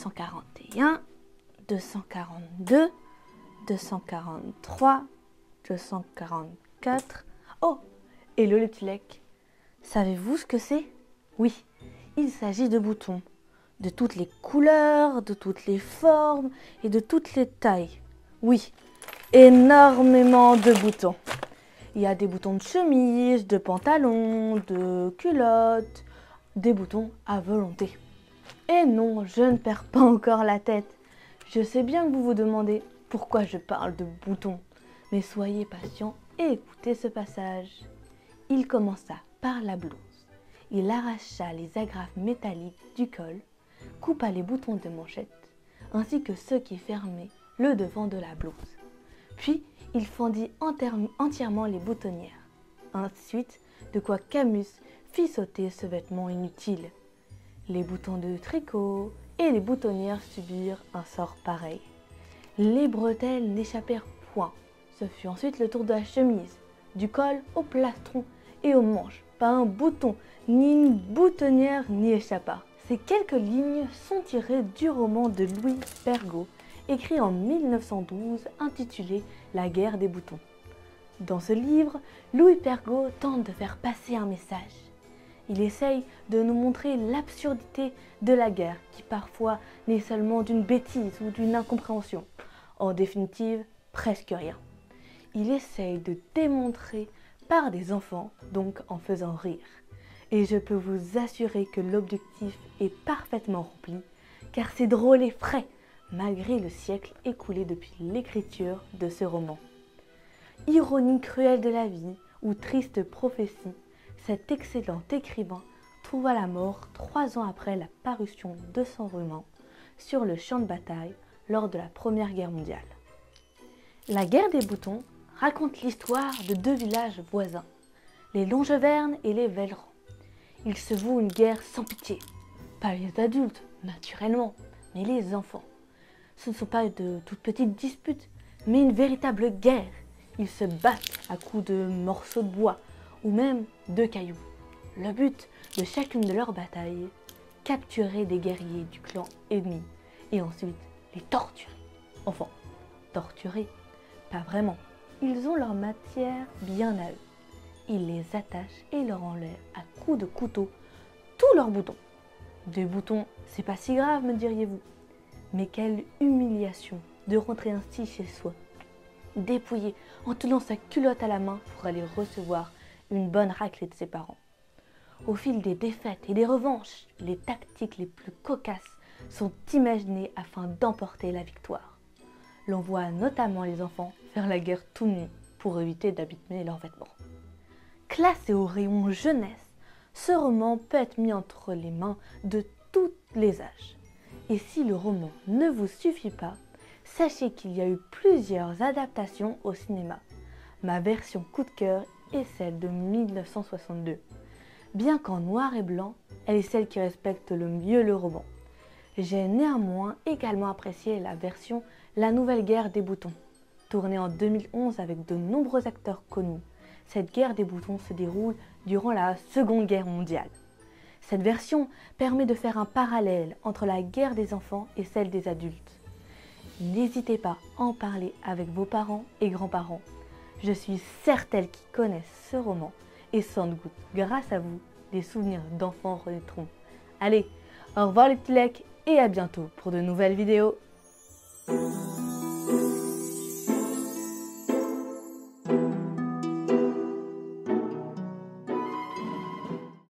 241, 242, 243, 244. Oh, hello les petits lecs. Savez-vous ce que c'est? Oui, il s'agit de boutons. De toutes les couleurs, de toutes les formes et de toutes les tailles. Oui, énormément de boutons. Il y a des boutons de chemise, de pantalon, de culottes, des boutons à volonté. Et non, je ne perds pas encore la tête. Je sais bien que vous vous demandez pourquoi je parle de boutons, mais soyez patient et écoutez ce passage. Il commença par la blouse. Il arracha les agrafes métalliques du col, coupa les boutons de manchette, ainsi que ceux qui fermaient le devant de la blouse. Puis, il fendit entièrement les boutonnières. Ensuite, de quoi Camus fit sauter ce vêtement inutile. Les boutons de tricot et les boutonnières subirent un sort pareil. Les bretelles n'échappèrent point. Ce fut ensuite le tour de la chemise, du col au plastron et aux manches. Pas un bouton, ni une boutonnière n'y échappa. Ces quelques lignes sont tirées du roman de Louis Pergaud, écrit en 1912, intitulé La guerre des boutons. Dans ce livre, Louis Pergaud tente de faire passer un message. Il essaye de nous montrer l'absurdité de la guerre, qui parfois n'est seulement d'une bêtise ou d'une incompréhension. En définitive, presque rien. Il essaye de démontrer par des enfants, donc en faisant rire. Et je peux vous assurer que l'objectif est parfaitement rempli, car c'est drôle et frais, malgré le siècle écoulé depuis l'écriture de ce roman. Ironie cruelle de la vie ou triste prophétie, cet excellent écrivain trouva la mort 3 ans après la parution de son roman sur le champ de bataille lors de la Première Guerre mondiale. La guerre des boutons raconte l'histoire de 2 villages voisins, les Longevernes et les Vellerans. Il se voue une guerre sans pitié. Pas les adultes, naturellement, mais les enfants. Ce ne sont pas de toutes petites disputes, mais une véritable guerre. Ils se battent à coups de morceaux de bois ou même de cailloux. Le but de chacune de leurs batailles, capturer des guerriers du clan ennemi et ensuite les torturer. Enfin, torturer, pas vraiment. Ils ont leur matière bien à eux. Ils les attachent et leur enlèvent à coups de couteau tous leurs boutons. Des boutons, c'est pas si grave, me diriez-vous. Mais quelle humiliation de rentrer ainsi chez soi, dépouillé en tenant sa culotte à la main pour aller recevoir une bonne raclée de ses parents. Au fil des défaites et des revanches, les tactiques les plus cocasses sont imaginées afin d'emporter la victoire. L'on voit notamment les enfants faire la guerre tout nus pour éviter d'abîmer leurs vêtements. Classé au rayon jeunesse, ce roman peut être mis entre les mains de tous les âges. Et si le roman ne vous suffit pas, sachez qu'il y a eu plusieurs adaptations au cinéma. Ma version coup de cœur est celle de 1962. Bien qu'en noir et blanc, elle est celle qui respecte le mieux le roman. J'ai néanmoins également apprécié la version La Nouvelle Guerre des Boutons, tournée en 2011 avec de nombreux acteurs connus. Cette guerre des boutons se déroule durant la Seconde Guerre mondiale. Cette version permet de faire un parallèle entre la guerre des enfants et celle des adultes. N'hésitez pas à en parler avec vos parents et grands-parents. Je suis certaine qu'ils connaissent ce roman et sans doute, grâce à vous, des souvenirs d'enfants renaîtront. Allez, au revoir les petits lecs et à bientôt pour de nouvelles vidéos.